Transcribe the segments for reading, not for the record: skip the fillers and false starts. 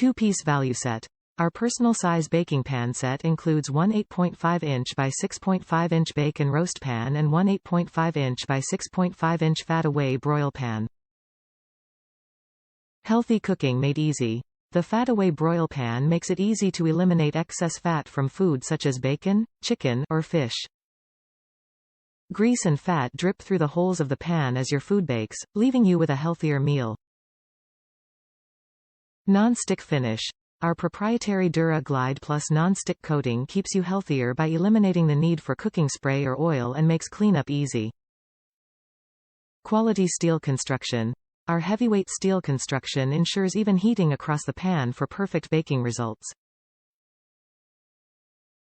2-piece value set. Our personal size baking pan set includes one 8.5 inch by 6.5 inch bake and roast pan and one 8.5 inch by 6.5 inch fat away broil pan. Healthy cooking made easy. The fat away broil pan makes it easy to eliminate excess fat from food such as bacon, chicken, or fish. Grease and fat drip through the holes of the pan as your food bakes, leaving you with a healthier meal. Non-stick finish. Our proprietary DuraGlide Plus non-stick coating keeps you healthier by eliminating the need for cooking spray or oil and makes cleanup easy. Quality steel construction. Our heavyweight steel construction ensures even heating across the pan for perfect baking results.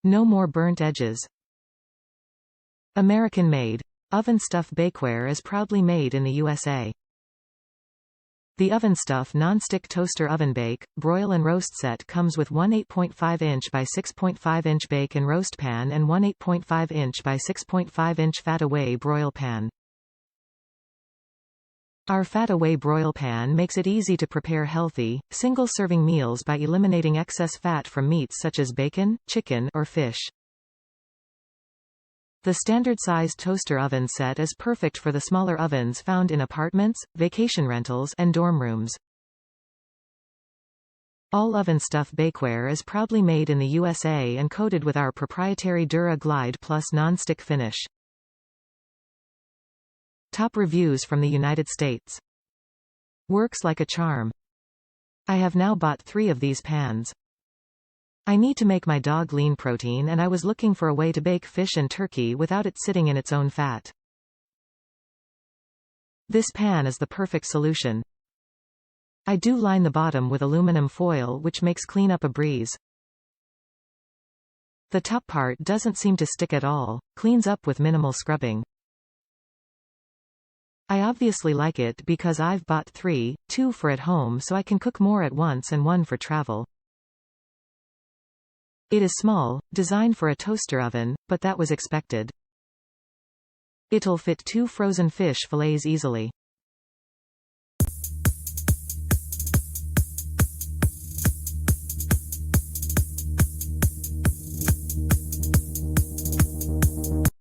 No more burnt edges. American-made. OvenStuff bakeware is proudly made in the USA. The OvenStuff Nonstick Toaster Oven Bake, Broil and Roast set comes with one 8.5 inch by 6.5 inch bake and roast pan and one 8.5 inch by 6.5 inch fat away broil pan. Our fat away broil pan makes it easy to prepare healthy, single-serving meals by eliminating excess fat from meats such as bacon, chicken, or fish. The standard-sized toaster oven set is perfect for the smaller ovens found in apartments, vacation rentals, and dorm rooms. All OvenStuff bakeware is proudly made in the USA and coated with our proprietary DuraGlide Plus non-stick finish. Top reviews from the United States. Works like a charm. I have now bought 3 of these pans. I need to make my dog lean protein and I was looking for a way to bake fish and turkey without it sitting in its own fat. This pan is the perfect solution. I do line the bottom with aluminum foil which makes cleanup a breeze. The top part doesn't seem to stick at all, cleans up with minimal scrubbing. I obviously like it because I've bought 3, 2 for at home so I can cook more at once and 1 for travel. It is small, designed for a toaster oven, but that was expected. It'll fit 2 frozen fish fillets easily.